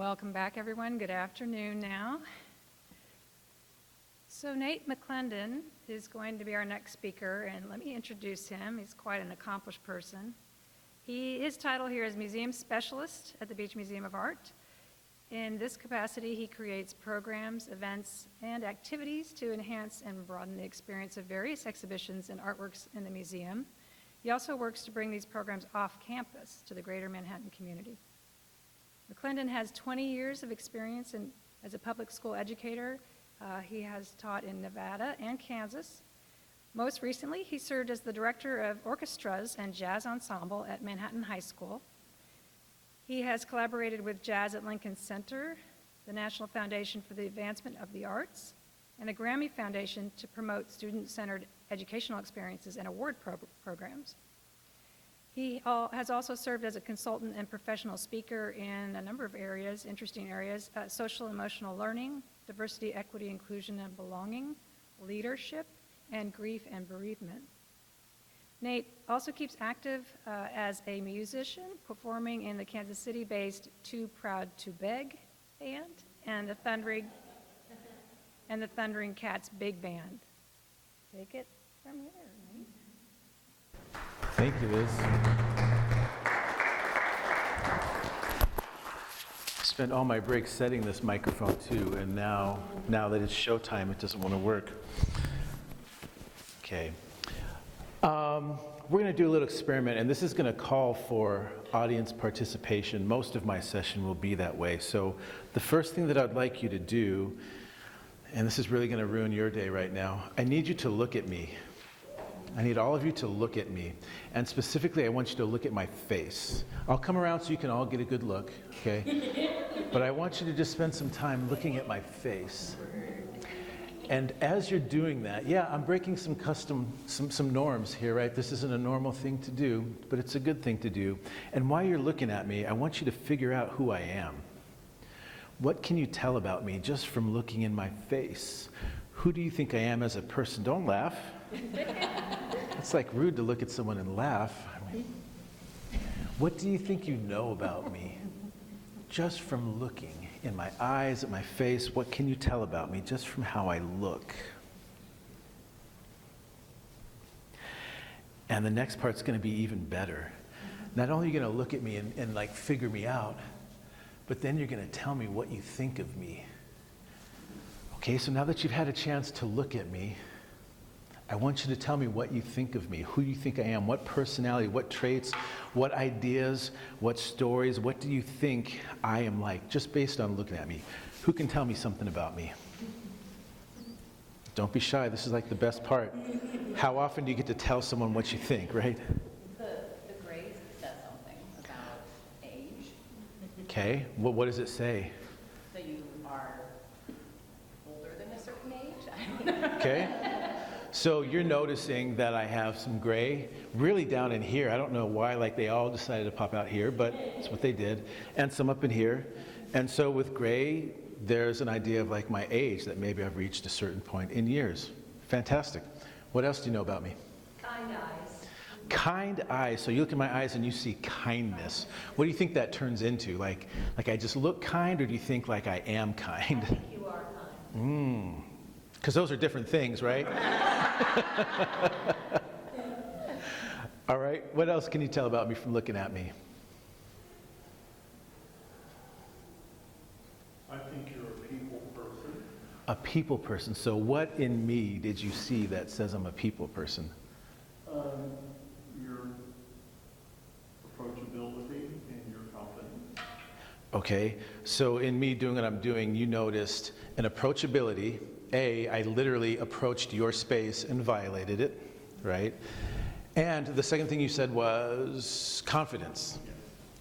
Welcome back, everyone. Good afternoon now. So Nate McClendon is going to be our next speaker, and let me introduce him. He's quite an accomplished person. His title here is Museum Specialist at the Beach Museum of Art. In this capacity, he creates programs, events, and activities to enhance and broaden the experience of various exhibitions and artworks in the museum. He also works to bring these programs off campus to the greater Manhattan community. McClendon has 20 years of experience as a public school educator. He has taught in Nevada and Kansas. Most recently, he served as the director of orchestras and jazz ensemble at Manhattan High School. He has collaborated with Jazz at Lincoln Center, the National Foundation for the Advancement of the Arts, and the Grammy Foundation to promote student-centered educational experiences and award programs. He has also served as a consultant and professional speaker in a number of areas, interesting areas, social emotional learning, diversity, equity, inclusion, and belonging, leadership, and grief and bereavement. Nate also keeps active as a musician, performing in the Kansas City-based Too Proud to Beg band and the Thundering Cats Big Band. Take it from here, Nate. Thank you, Liz. I spent all my breaks setting this microphone too, and now that it's showtime, it doesn't want to work. Okay. We're going to do a little experiment, and this is going to call for audience participation. Most of my session will be that way. So the first thing that I'd like you to do, and this is really going to ruin your day right now, I need you to look at me. I need all of you to look at me. And specifically, I want you to look at my face. I'll come around so you can all get a good look, okay? But I want you to just spend some time looking at my face. And as you're doing that, yeah, I'm breaking some norms here, right? This isn't a normal thing to do, but it's a good thing to do. And while you're looking at me, I want you to figure out who I am. What can you tell about me just from looking in my face? Who do you think I am as a person? Don't laugh. It's like rude to look at someone and laugh. I mean, what do you think you know about me? Just from looking in my eyes, at my face, what can you tell about me just from how I look? And the next part's going to be even better. Not only are you going to look at me and like figure me out, but then you're going to tell me what you think of me. Okay, so now that you've had a chance to look at me, I want you to tell me what you think of me, who you think I am, what personality, what traits, what ideas, what stories, what do you think I am like, just based on looking at me. Who can tell me something about me? Don't be shy, this is like the best part. How often do you get to tell someone what you think, right? The grade says something about age. Okay, well, what does it say? That you are older than a certain age. I don't know. Okay. So you're noticing that I have some gray really down in here. I don't know why, like they all decided to pop out here, but it's what they did. And some up in here. And so with gray, there's an idea of like my age, that maybe I've reached a certain point in years. Fantastic. What else do you know about me? Kind eyes. Kind eyes. So you look in my eyes and you see kindness. What do you think that turns into? Like I just look kind, or do you think like I am kind? I think you are kind. Because those are different things, right? All right, what else can you tell about me from looking at me? I think you're a people person. A people person. So what in me did you see that says I'm a people person? Your approachability and your confidence. Okay, so in me doing what I'm doing, you noticed an approachability. I literally approached your space and violated it, right? And the second thing you said was confidence.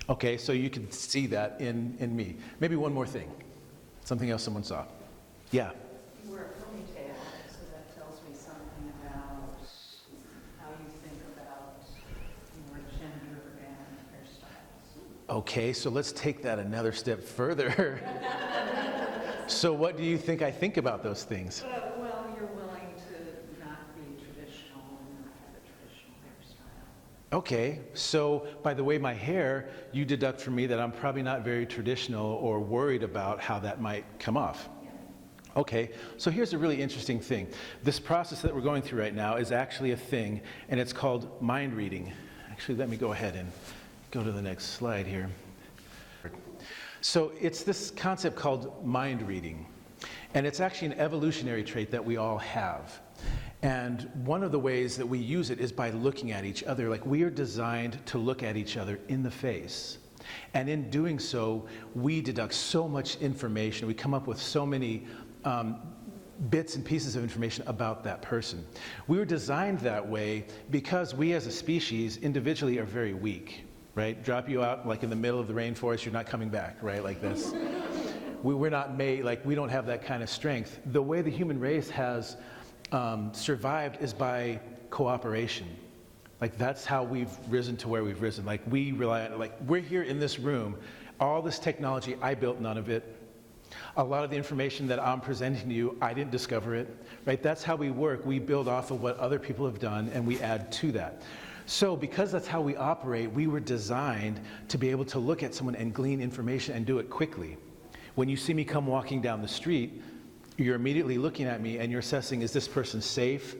Okay, so you could see that in me. Maybe one more thing. Something else someone saw. Yeah. You wear a ponytail, so that tells me something about how you think about your gender and hairstyles. Okay, so let's take that another step further. So what do you think I think about those things? Well, you're willing to not be traditional and not have a traditional hairstyle. Okay, so by the way my hair, you deduct from me that I'm probably not very traditional or worried about how that might come off. Okay, so here's a really interesting thing. This process that we're going through right now is actually a thing, and it's called mind reading. Actually, let me go ahead and go to the next slide here. So it's this concept called mind reading, and it's actually an evolutionary trait that we all have. And one of the ways that we use it is by looking at each other. Like, we are designed to look at each other in the face. And in doing so, we deduct so much information. We come up with so many bits and pieces of information about that person. We were designed that way because we as a species individually are very weak, right? Drop you out like in the middle of the rainforest, you're not coming back, right? Like this. We're not made, like, we don't have that kind of strength. The way the human race has survived is by cooperation. Like, that's how we've risen to where we've risen. Like, we rely on, like, we're here in this room. All this technology, I built none of it. A lot of the information that I'm presenting to you, I didn't discover it, right? That's how we work. We build off of what other people have done, and we add to that. So because that's how we operate, we were designed to be able to look at someone and glean information and do it quickly. When you see me come walking down the street, you're immediately looking at me and you're assessing, is this person safe?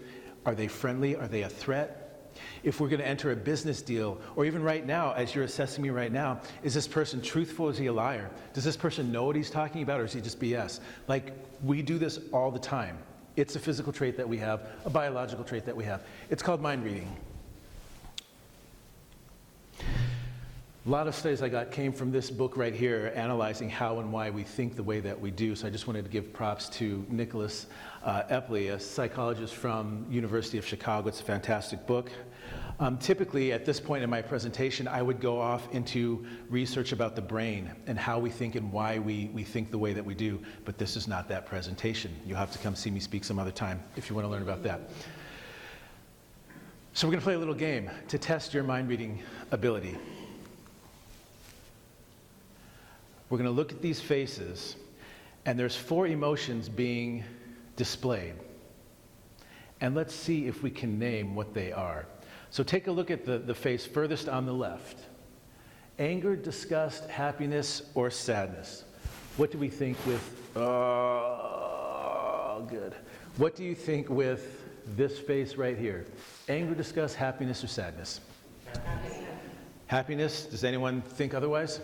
Are they friendly? Are they a threat? If we're going to enter a business deal, or even right now, as you're assessing me right now, is this person truthful? Is he a liar? Does this person know what he's talking about, or is he just BS? Like, we do this all the time. It's a physical trait that we have, a biological trait that we have. It's called mind reading. A lot of studies I got came from this book right here, analyzing how and why we think the way that we do. So I just wanted to give props to Nicholas Epley, a psychologist from University of Chicago. It's a fantastic book. Typically, at this point in my presentation, I would go off into research about the brain and how we think and why we think the way that we do. But this is not that presentation. You'll have to come see me speak some other time if you want to learn about that. So we're going to play a little game to test your mind reading ability. We're going to look at these faces, and there's 4 emotions being displayed. And let's see if we can name what they are. So take a look at the face furthest on the left. Anger, disgust, happiness, or sadness. What do we think with, oh, good. What do you think with this face right here? Anger, disgust, happiness, or sadness? Happiness. Happiness? Does anyone think otherwise?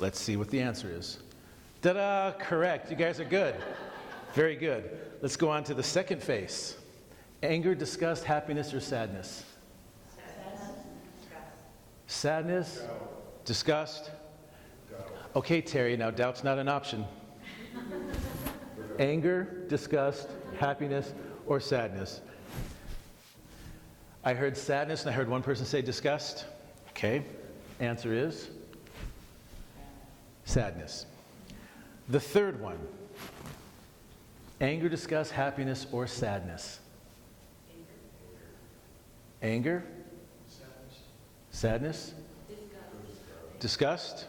Let's see what the answer is. Ta-da! Correct. You guys are good. Very good. Let's go on to the second face. Anger, disgust, happiness, or sadness? Sadness? Disgust? Okay, Terry, now doubt's not an option. Anger, disgust, happiness, or sadness? I heard sadness, and I heard one person say disgust. Okay, answer is sadness. The third one, anger, disgust, happiness, or sadness? Anger? Sadness? Disgust?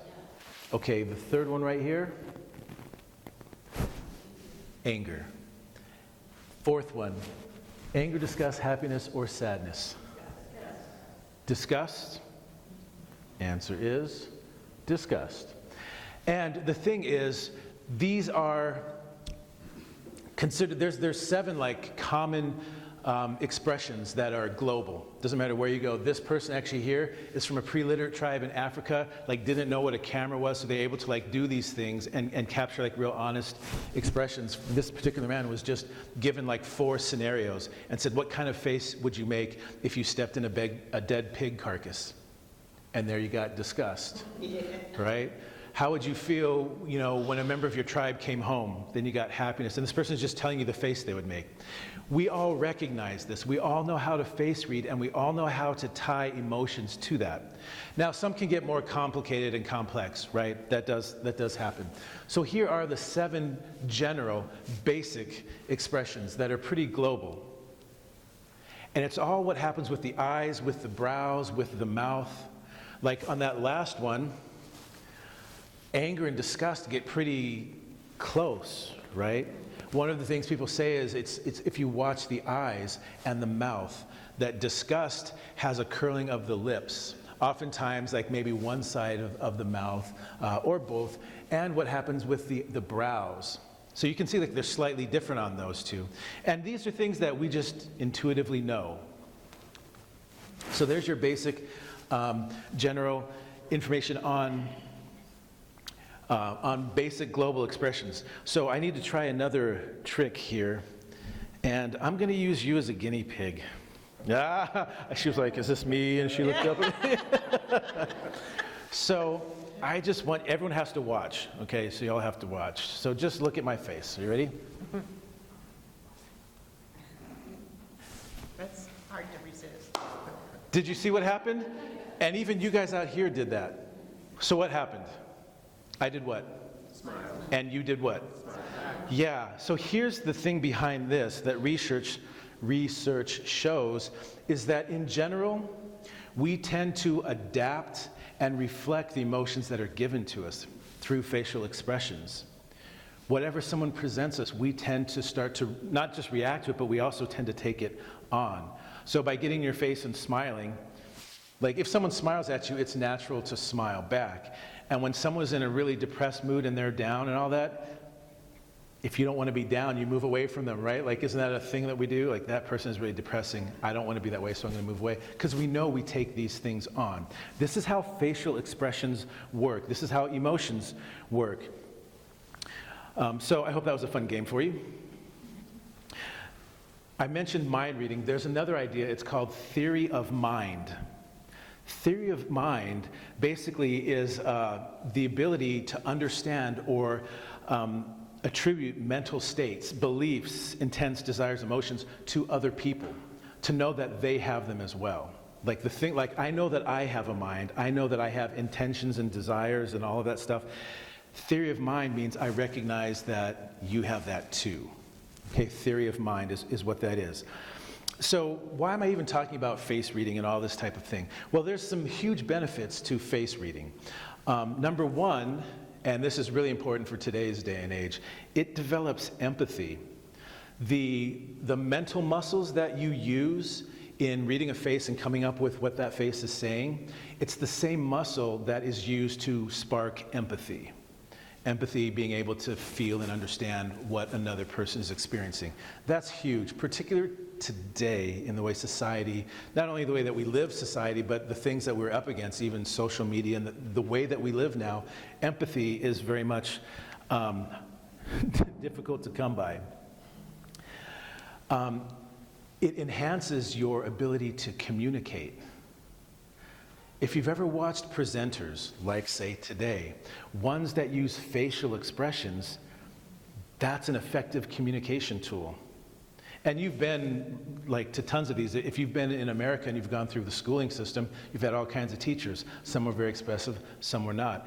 Okay, the third one right here, anger. Fourth one, anger, disgust, happiness, or sadness? Disgust? Answer is disgust. And the thing is, these are considered, there's 7 like common expressions that are global. Doesn't matter where you go. This person actually here is from a pre-literate tribe in Africa, like didn't know what a camera was, so they're able to like do these things and capture like real honest expressions. This particular man was just given like 4 scenarios and said, what kind of face would you make if you stepped in a dead pig carcass? And there you got disgust, right? How would you feel, when a member of your tribe came home? Then you got happiness. And this person is just telling you the face they would make. We all recognize this. We all know how to face read, and we all know how to tie emotions to that. Now, some can get more complicated and complex, right? That does happen. So here are the 7 general, basic expressions that are pretty global. And it's all what happens with the eyes, with the brows, with the mouth. Like on that last one, anger and disgust get pretty close, right? One of the things people say is it's if you watch the eyes and the mouth, that disgust has a curling of the lips. Oftentimes, like maybe one side of the mouth or both, and what happens with the brows. So you can see like they're slightly different on those two. And these are things that we just intuitively know. So there's your basic general information on basic global expressions. So I need to try another trick here, and I'm going to use you as a guinea pig. She was like, is this me? And she looked up at me. So I just want, everyone has to watch, okay? So you all have to watch. So just look at my face. Are you ready? That's hard to resist. Did you see what happened? And even you guys out here did that. So what happened? I did what? Smile. And you did what? Yeah. So here's the thing behind this that research shows is that in general, we tend to adapt and reflect the emotions that are given to us through facial expressions. Whatever someone presents us, we tend to start to not just react to it, but we also tend to take it on. So by getting your face and smiling, like if someone smiles at you, it's natural to smile back. And when someone's in a really depressed mood and they're down and all that, if you don't want to be down, you move away from them, right? Like, isn't that a thing that we do? Like, that person is really depressing. I don't want to be that way, so I'm going to move away. Because we know we take these things on. This is how facial expressions work. This is how emotions work. So I hope that was a fun game for you. I mentioned mind reading. There's another idea. It's called theory of mind. Theory of mind basically is the ability to understand or attribute mental states, beliefs, intents, desires, emotions to other people, to know that they have them as well. Like the thing, like I know that I have a mind, I know that I have intentions and desires and all of that stuff. Theory of mind means I recognize that you have that too. Okay, theory of mind is what that is. So why am I even talking about face reading and all this type of thing? Well, there's some huge benefits to face reading. Number one, and this is really important for today's day and age, it develops empathy. The mental muscles that you use in reading a face and coming up with what that face is saying, it's the same muscle that is used to spark empathy. Empathy being able to feel and understand what another person is experiencing. That's huge, particularly today in the way society, not only the way that we live society, but the things that we're up against, even social media and the way that we live now. Empathy is very much difficult to come by. It enhances your ability to communicate. If you've ever watched presenters, like say today, ones that use facial expressions, that's an effective communication tool. And you've been like to tons of these. If you've been in America and you've gone through the schooling system, you've had all kinds of teachers. Some were very expressive, some were not.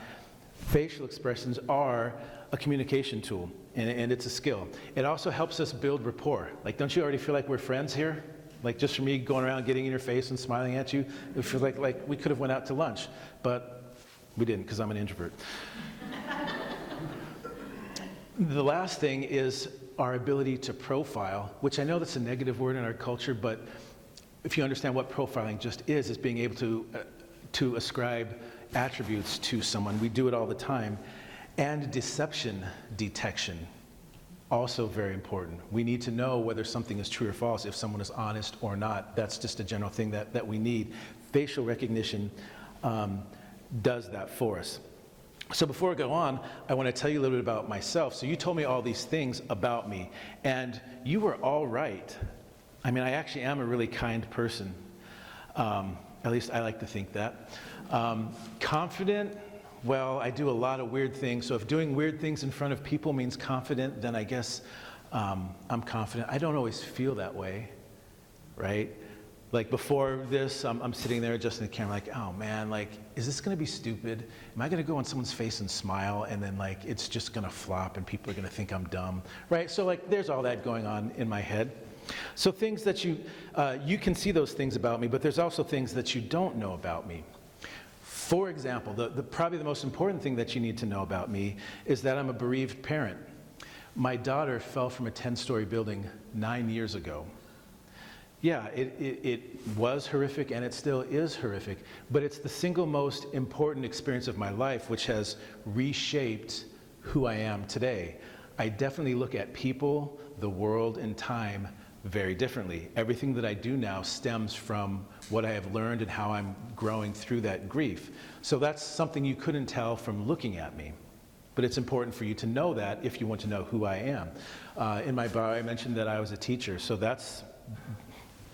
Facial expressions are a communication tool, and it's a skill. It also helps us build rapport. Like, don't you already feel like we're friends here? Like, just for me going around getting in your face and smiling at you, it feels like we could have went out to lunch, but we didn't because I'm an introvert. The last thing is our ability to profile, which I know that's a negative word in our culture, but if you understand what profiling just is being able to ascribe attributes to someone. We do it all the time. And deception detection. Also very important. We need to know whether something is true or false, if someone is honest or not. That's just a general thing that we need. Facial recognition does that for us. So before I go on, I want to tell you a little bit about myself. So you told me all these things about me, and you were all right. I mean, I actually am a really kind person. At least I like to think that. Confident. Well, I do a lot of weird things, so if doing weird things in front of people means confident, then I guess I'm confident. I don't always feel that way, right? Like before this, I'm sitting there adjusting the camera like, oh man, like, is this gonna be stupid? Am I gonna go on someone's face and smile and then like, it's just gonna flop and people are gonna think I'm dumb, right? So like, there's all that going on in my head. So things that you can see those things about me, but there's also things that you don't know about me. For example, probably the most important thing that you need to know about me is that I'm a bereaved parent. My daughter fell from a 10-story building 9 years ago. Yeah, it was horrific and it still is horrific, but it's the single most important experience of my life which has reshaped who I am today. I definitely look at people, the world, and time very differently. Everything that I do now stems from what I have learned and how I'm growing through that grief. So that's something you couldn't tell from looking at me. But it's important for you to know that if you want to know who I am. In my bio, I mentioned that I was a teacher, so that's,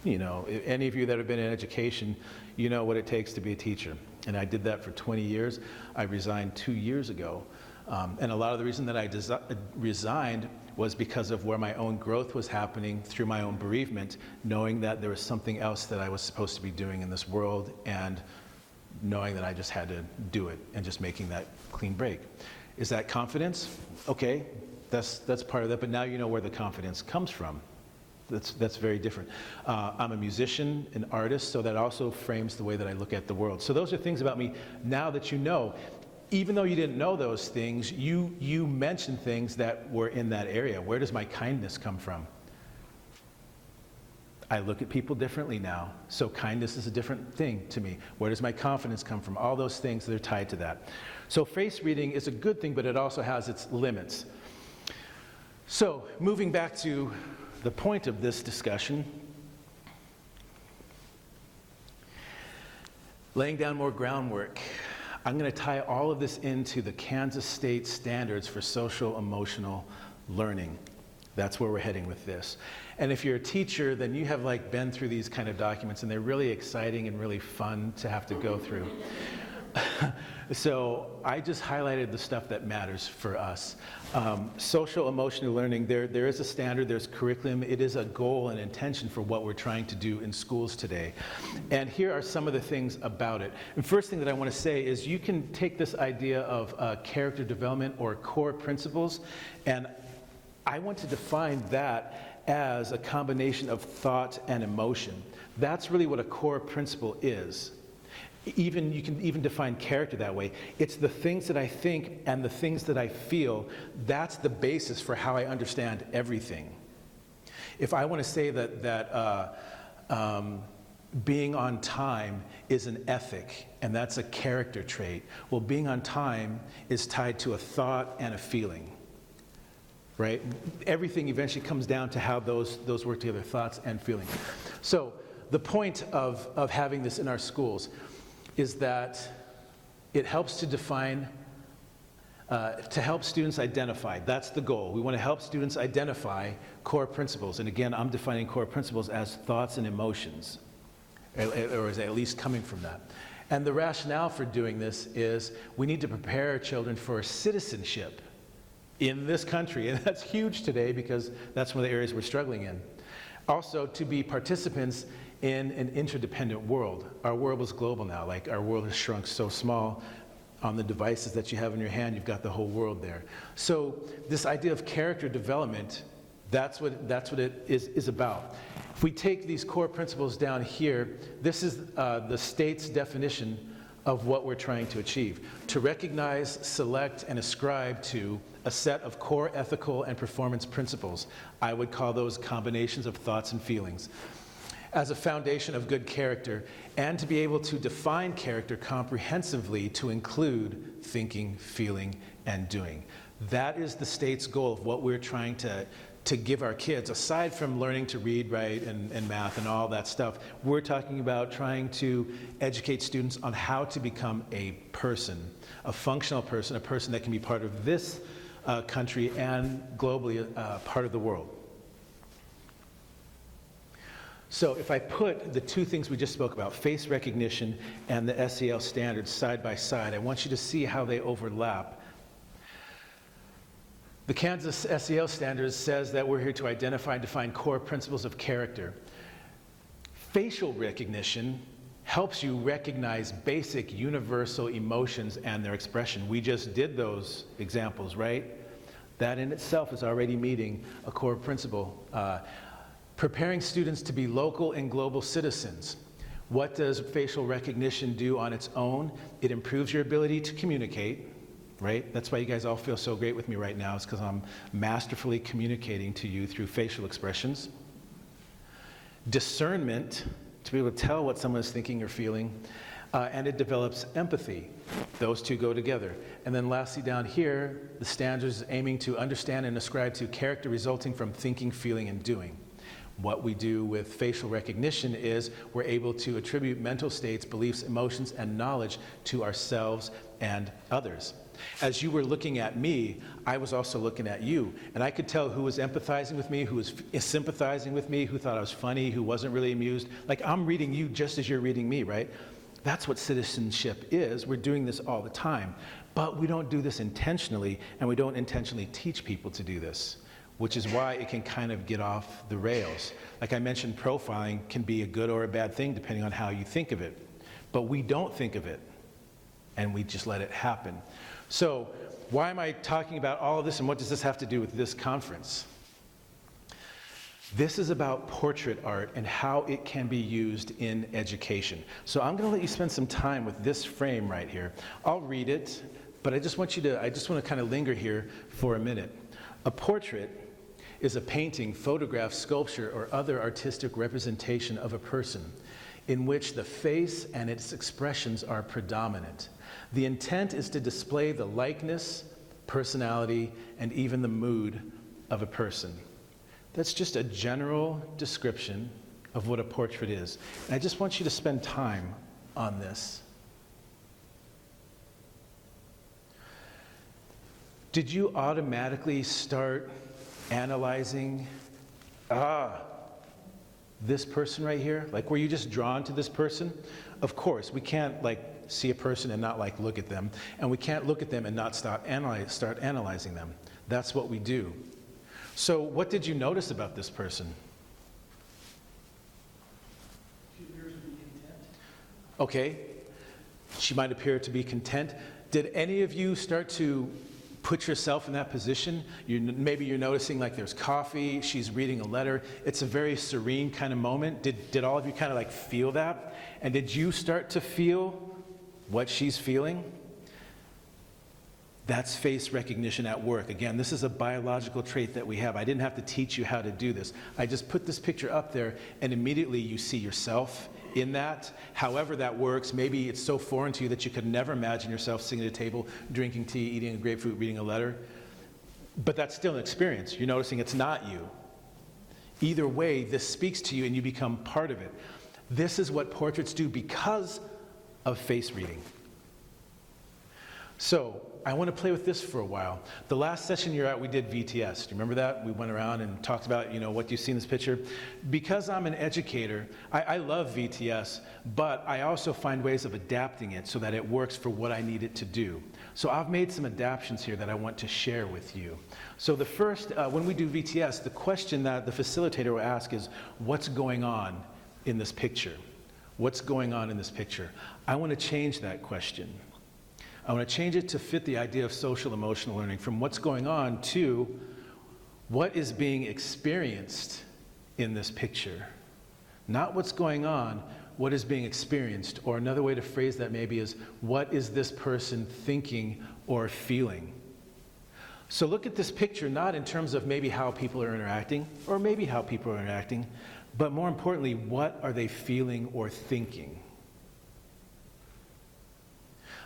any of you that have been in education, you know what it takes to be a teacher. And I did that for 20 years. I resigned 2 years ago. And a lot of the reason that I resigned was because of where my own growth was happening through my own bereavement, knowing that there was something else that I was supposed to be doing in this world, and knowing that I just had to do it, and just making that clean break. Is that confidence? Okay, that's part of that, but now you know where the confidence comes from. That's very different. I'm a musician, an artist, so that also frames the way that I look at the world. So those are things about me now that you know. Even though you didn't know those things, you mentioned things that were in that area. Where does my kindness come from? I look at people differently now, so kindness is a different thing to me. Where does my confidence come from? All those things that are tied to that. So face reading is a good thing, but it also has its limits. So moving back to the point of this discussion, laying down more groundwork. I'm going to tie all of this into the Kansas State Standards for Social Emotional Learning. That's where we're heading with this. And if you're a teacher, then you have been through these kind of documents, and they're really exciting and really fun to have to go through. So I just highlighted the stuff that matters for us. Social emotional learning, there is a standard, there's curriculum. It is a goal and intention for what we're trying to do in schools today. And here are some of the things about it. And first thing that I want to say is you can take this idea of character development or core principles, and I want to define that as a combination of thought and emotion. That's really what a core principle is. You can even define character that way. It's the things that I think and the things that I feel. That's the basis for how I understand everything. If I want to say that being on time is an ethic, and that's a character trait, well, being on time is tied to a thought and a feeling, right? Everything eventually comes down to how those work together, thoughts and feelings. So the point of having this in our schools is that it helps to define, to help students identify. That's the goal. We want to help students identify core principles. And again, I'm defining core principles as thoughts and emotions, or as at least coming from that. And the rationale for doing this is we need to prepare children for citizenship in this country. And that's huge today because that's one of the areas we're struggling in. Also, to be participants in an interdependent world. Our world is global now. Our world has shrunk so small. On the devices that you have in your hand, you've got the whole world there. So this idea of character development, that's what it is about. If we take these core principles down here, this is the state's definition of what we're trying to achieve. To recognize, select, and ascribe to a set of core ethical and performance principles. I would call those combinations of thoughts and feelings, as a foundation of good character, and to be able to define character comprehensively to include thinking, feeling, and doing. That is the state's goal of what we're trying to give our kids. Aside from learning to read, write, and math and all that stuff, we're talking about trying to educate students on how to become a person, a functional person, a person that can be part of this country and globally part of the world. So if I put the two things we just spoke about, face recognition and the SEL standards side by side, I want you to see how they overlap. The Kansas SEL standards says that we're here to identify and define core principles of character. Facial recognition helps you recognize basic universal emotions and their expression. We just did those examples, right? That in itself is already meeting a core principle. Preparing students to be local and global citizens. What does facial recognition do on its own? It improves your ability to communicate. right? That's why you guys all feel so great with me right now, is because I'm masterfully communicating to you through facial expressions. Discernment, to be able to tell what someone is thinking or feeling, and it develops empathy. Those two go together. And then lastly down here, the standards aiming to understand and ascribe to character resulting from thinking, feeling, and doing. What we do with facial recognition is we're able to attribute mental states, beliefs, emotions, and knowledge to ourselves and others. As you were looking at me, I was also looking at you, and I could tell who was empathizing with me, who was sympathizing with me, who thought I was funny, who wasn't really amused. Like, I'm reading you just as you're reading me, right? That's what citizenship is. We're doing this all the time, but we don't do this intentionally, and we don't intentionally teach people to do this, which is why it can kind of get off the rails. Like I mentioned, profiling can be a good or a bad thing depending on how you think of it, but we don't think of it, and we just let it happen. So why am I talking about all of this, and what does this have to do with this conference? This is about portrait art and how it can be used in education. So I'm going to let you spend some time with this frame right here. I'll read it, but I just want to kind of linger here for a minute. A portrait is a painting, photograph, sculpture, or other artistic representation of a person in which the face and its expressions are predominant. The intent is to display the likeness, personality, and even the mood of a person. That's just a general description of what a portrait is. And I just want you to spend time on this. Did you automatically start analyzing, this person right here? Like, were you just drawn to this person? Of course, we can't see a person and not look at them, and we can't look at them and not start analyzing them. That's what we do. So what did you notice about this person? She appears to be content. Okay, she might appear to be content. Did any of you start to put yourself in that position? Maybe you're noticing there's coffee, she's reading a letter. It's a very serene kind of moment. Did all of you kind of feel that? And did you start to feel what she's feeling? That's face recognition at work. Again, this is a biological trait that we have. I didn't have to teach you how to do this. I just put this picture up there, and immediately you see yourself in that. However that works, maybe it's so foreign to you that you could never imagine yourself sitting at a table, drinking tea, eating a grapefruit, reading a letter. But that's still an experience. You're noticing it's not you. Either way, this speaks to you and you become part of it. This is what portraits do because of face reading. So, I want to play with this for a while. The last session you're at, we did VTS. Do you remember that? We went around and talked about, what you see in this picture. Because I'm an educator, I love VTS, but I also find ways of adapting it so that it works for what I need it to do. So I've made some adaptations here that I want to share with you. So the first, when we do VTS, the question that the facilitator will ask is, what's going on in this picture? What's going on in this picture? I want to change that question. I want to change it to fit the idea of social emotional learning, from what's going on to what is being experienced in this picture. Not what's going on, what is being experienced. Or another way to phrase that maybe is, what is this person thinking or feeling? So look at this picture not in terms of maybe how people are interacting, or maybe how people are interacting, but more importantly, what are they feeling or thinking?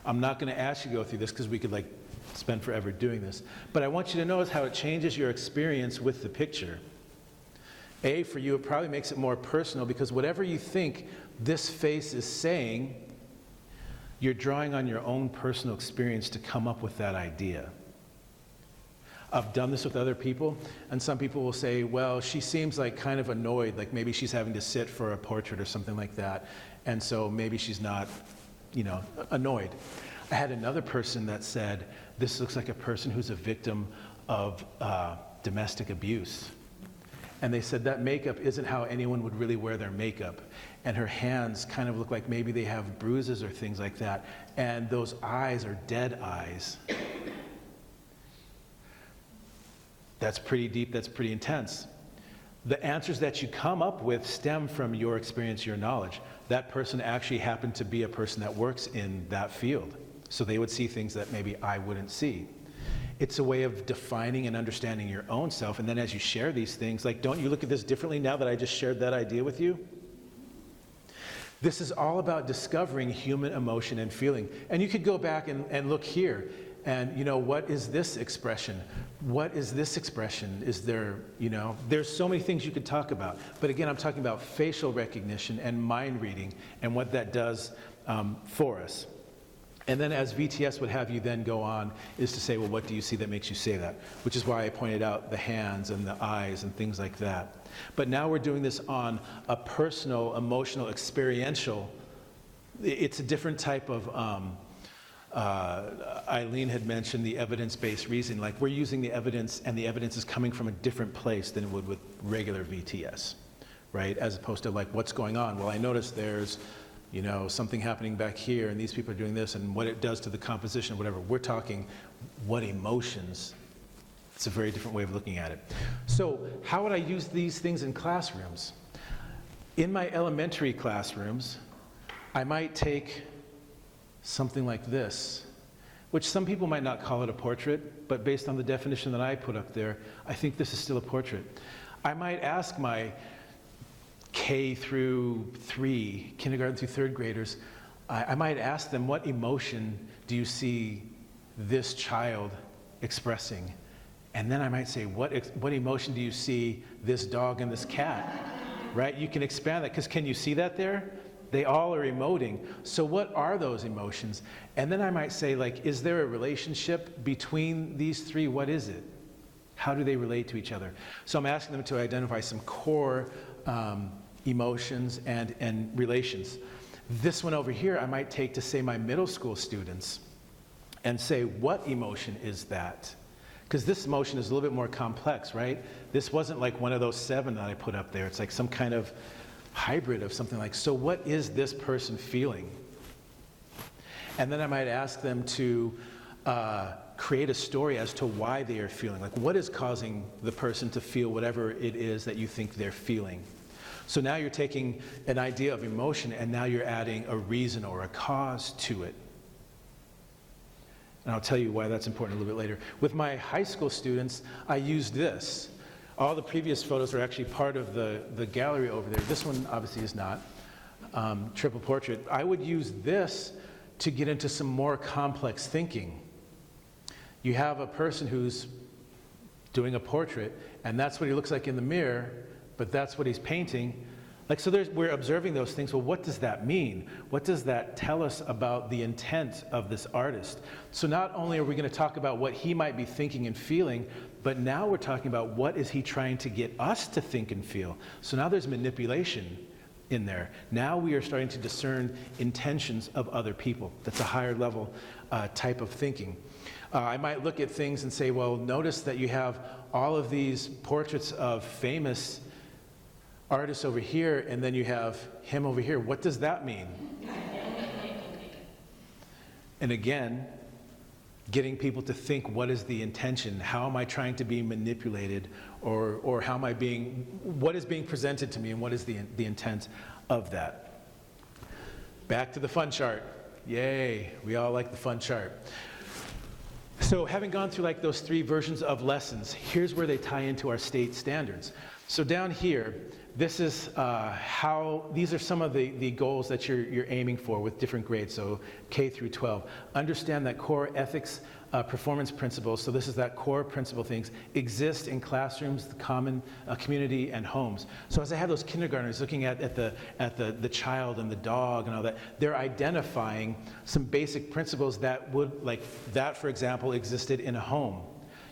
I'm not going to ask you to go through this because we could spend forever doing this. But I want you to notice how it changes your experience with the picture. For you, it probably makes it more personal because whatever you think this face is saying, you're drawing on your own personal experience to come up with that idea. I've done this with other people, and some people will say, well, she seems kind of annoyed, maybe she's having to sit for a portrait or something like that, and so maybe she's not annoyed. I had another person that said, this looks like a person who's a victim of domestic abuse. And they said that makeup isn't how anyone would really wear their makeup. And her hands kind of look like maybe they have bruises or things like that. And those eyes are dead eyes. That's pretty deep, that's pretty intense. The answers that you come up with stem from your experience, your knowledge. That person actually happened to be a person that works in that field. So they would see things that maybe I wouldn't see. It's a way of defining and understanding your own self. And then as you share these things, like, don't you look at this differently now that I just shared that idea with you? This is all about discovering human emotion and feeling. And you could go back and look here and, what is this expression? What is this expression? Is there, there's so many things you could talk about. But again, I'm talking about facial recognition and mind reading and what that does for us. And then as VTS would have you then go on is to say, well, what do you see that makes you say that? Which is why I pointed out the hands and the eyes and things like that. But now we're doing this on a personal, emotional, experiential. It's a different type of, Eileen had mentioned the evidence-based reasoning. Like, we're using the evidence, and the evidence is coming from a different place than it would with regular VTS, right? As opposed to, like, what's going on? Well, I noticed there's something happening back here, and these people are doing this, and what it does to the composition, whatever. We're talking what emotions. It's a very different way of looking at it. So how would I use these things in classrooms? In my elementary classrooms, I might take something like this, which some people might not call it a portrait, but based on the definition that I put up there, I think this is still a portrait. I might ask my K through 3, kindergarten through third graders, I might ask them, what emotion do you see this child expressing? And then I might say, what emotion do you see this dog and this cat? Right? You can expand that, because can you see that there? They all are emoting. So what are those emotions? And then I might say, like, is there a relationship between these three? What is it? How do they relate to each other? So I'm asking them to identify some core emotions and relations. This one over here I might take to, say, my middle school students and say, what emotion is that? Because this emotion is a little bit more complex, right? This wasn't like one of those 7 that I put up there. It's like some kind of hybrid of something like, so what is this person feeling? And then I might ask them to create a story as to why they are feeling. Like, what is causing the person to feel whatever it is that you think they're feeling? So now you're taking an idea of emotion and now you're adding a reason or a cause to it. And I'll tell you why that's important a little bit later. With my high school students, I used this. All the previous photos are actually part of the gallery over there. This one obviously is not. Triple portrait. I would use this to get into some more complex thinking. You have a person who's doing a portrait, and that's what he looks like in the mirror, but that's what he's painting. Like, so we're observing those things. Well, what does that mean? What does that tell us about the intent of this artist? So not only are we going to talk about what he might be thinking and feeling, but now we're talking about what is he trying to get us to think and feel. So now there's manipulation in there. Now we are starting to discern intentions of other people. That's a higher level type of thinking. I might look at things and say, well, notice that you have all of these portraits of famous artists over here, and then you have him over here. What does that mean? And again, getting people to think, what is the intention? How am I trying to be manipulated? Or how am I what is being presented to me, and what is the intent of that? Back to the fun chart. Yay, we all like the fun chart. So having gone through like those 3 versions of lessons, here's where they tie into our state standards. So down here, this is these are some of the goals that you're aiming for with different grades, so K through 12. Understand that core ethics performance principles, so this is that core principle things, exist in classrooms, the common community, and homes. So as I have those kindergartners looking at the child and the dog and all that, they're identifying some basic principles that would, like that, for example, existed in a home.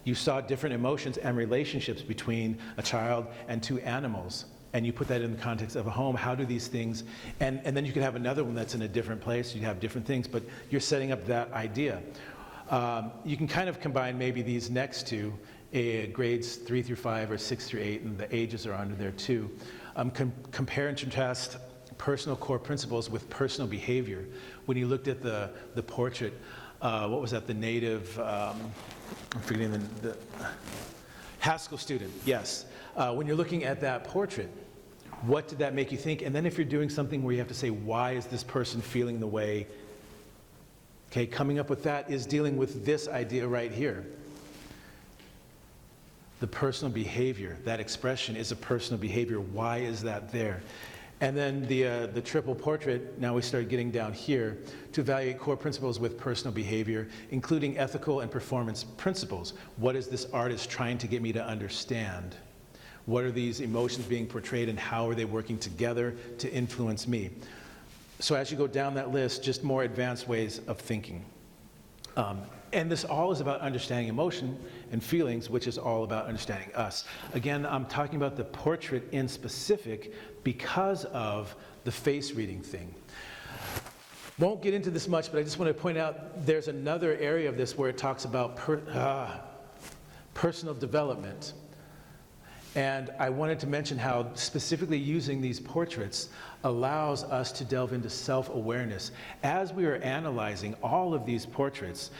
You saw different emotions and relationships between a child and 2 animals. And you put that in the context of a home. How do these things, and then you could have another one that's in a different place. You have different things, but you're setting up that idea. You can kind of combine maybe these next 2, grades 3 through 5 or 6 through 8, and the ages are under there too. Compare and contrast personal core principles with personal behavior. When you looked at the portrait, what was that, the native, I'm forgetting the Haskell student, yes. When you're looking at that portrait, what did that make you think? And then if you're doing something where you have to say, why is this person feeling the way Okay, coming up with that is dealing with this idea right here. The personal behavior, that expression is a personal behavior. Why is that there? And then the triple portrait, now we start getting down here, to evaluate core principles with personal behavior, including ethical and performance principles. What is this artist trying to get me to understand? What are these emotions being portrayed and how are they working together to influence me? So as you go down that list, just more advanced ways of thinking. And this all is about understanding emotion and feelings, which is all about understanding us. Again, I'm talking about the portrait in specific because of the face reading thing. Won't get into this much, but I just want to point out there's another area of this where it talks about personal development. And I wanted to mention how specifically using these portraits allows us to delve into self-awareness. As we are analyzing all of these portraits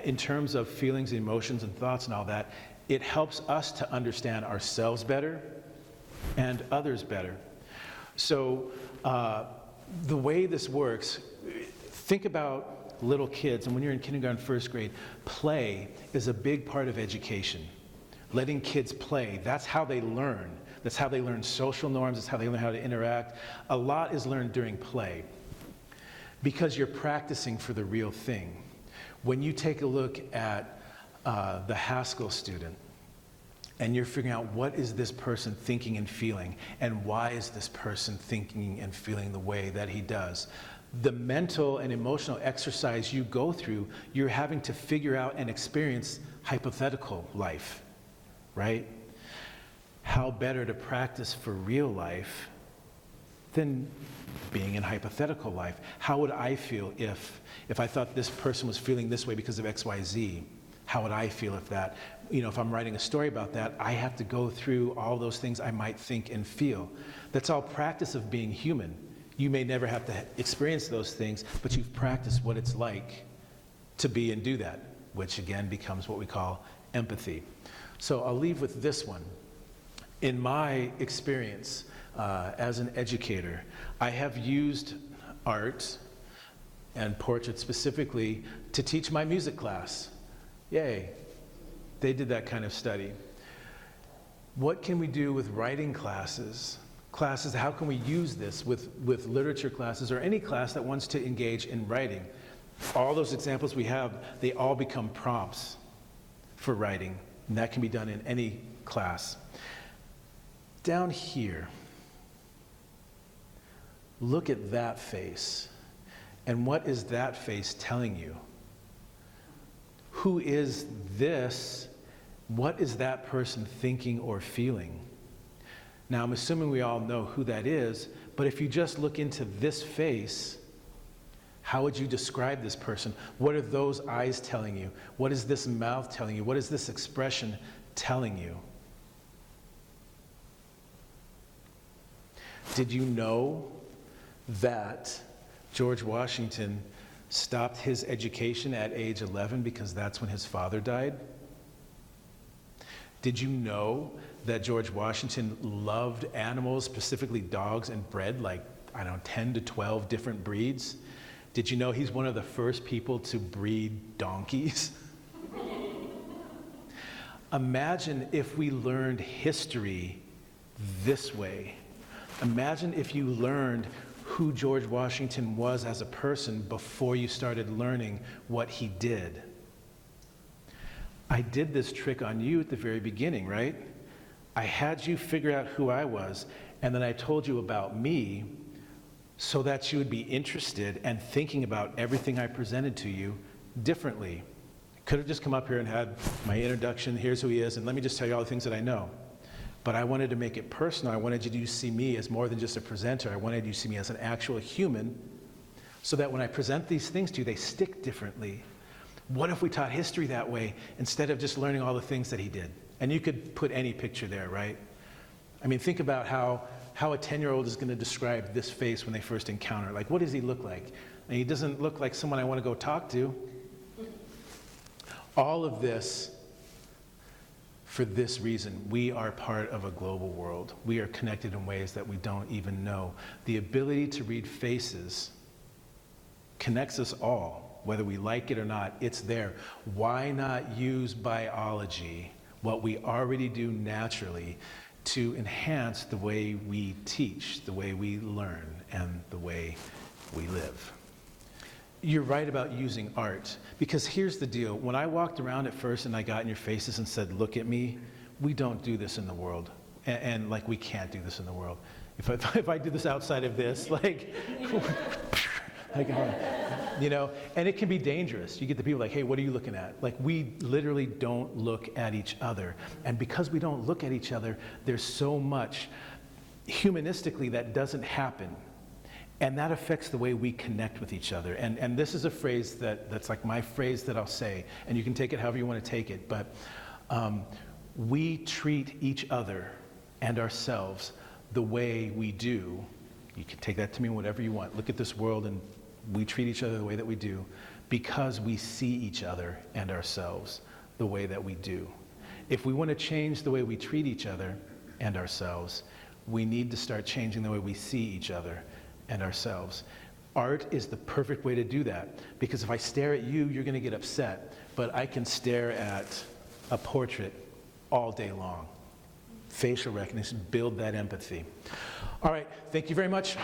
in terms of feelings, emotions, and thoughts and all that, it helps us to understand ourselves better and others better. So the way this works, think about little kids, and when you're in kindergarten, first grade, play is a big part of education. Letting kids play, that's how they learn. That's how they learn social norms, that's how they learn how to interact. A lot is learned during play because you're practicing for the real thing. When you take a look at the Haskell student and you're figuring out what is this person thinking and feeling and why is this person thinking and feeling the way that he does, the mental and emotional exercise you go through, you're having to figure out and experience hypothetical life. Right? How better to practice for real life than being in hypothetical life? How would I feel if I thought this person was feeling this way because of X, Y, Z? How would I feel if that, if I'm writing a story about that, I have to go through all those things I might think and feel. That's all practice of being human. You may never have to experience those things, but you've practiced what it's like to be and do that, which again becomes what we call empathy. So I'll leave with this one. In my experience as an educator, I have used art and portraits specifically to teach my music class. Yay, they did that kind of study. What can we do with writing classes? How can we use this with literature classes or any class that wants to engage in writing? All those examples we have, they all become prompts for writing. And that can be done in any class. Down here, look at that face. And what is that face telling you? Who is this? What is that person thinking or feeling? Now, I'm assuming we all know who that is, but if you just look into this face, how would you describe this person? What are those eyes telling you? What is this mouth telling you? What is this expression telling you? Did you know that George Washington stopped his education at age 11 because that's when his father died? Did you know that George Washington loved animals, specifically dogs, and bred 10 to 12 different breeds? Did you know he's one of the first people to breed donkeys? Imagine if we learned history this way. Imagine if you learned who George Washington was as a person before you started learning what he did. I did this trick on you at the very beginning, right? I had you figure out who I was, and then I told you about me so that you would be interested and thinking about everything I presented to you differently. I could have just come up here and had my introduction, here's who he is, and let me just tell you all the things that I know. But I wanted to make it personal. I wanted you to see me as more than just a presenter. I wanted you to see me as an actual human so that when I present these things to you, they stick differently. What if we taught history that way instead of just learning all the things that he did? And you could put any picture there, right? I mean, think about how a 10-year-old is going to describe this face when they first encounter it. What does he look like? And he doesn't look like someone I want to go talk to. All of this for this reason. We are part of a global world. We are connected in ways that we don't even know. The ability to read faces connects us all, Whether we like it or not, it's there. Why not use biology, what we already do naturally, to enhance the way we teach, the way we learn, and the way we live? You're right about using art, because here's the deal. When I walked around at first and I got in your faces and said, look at me, we don't do this in the world. And like, we can't do this in the world. If I do this outside of this, like, you know, and it can be dangerous. You get the people like, hey, what are you looking at? Like, we literally don't look at each other. And because we don't look at each other, there's so much humanistically that doesn't happen. And that affects the way we connect with each other. And this is a phrase that's like my phrase that I'll say, and you can take it however you want to take it, but we treat each other and ourselves the way we do. You can take that to mean whatever you want. Look at this world, and we treat each other the way that we do because we see each other and ourselves the way that we do. If we want to change the way we treat each other and ourselves, we need to start changing the way we see each other and ourselves. Art is the perfect way to do that, because if I stare at you, you're going to get upset, but I can stare at a portrait all day long. Facial recognition, build that empathy. All right, thank you very much.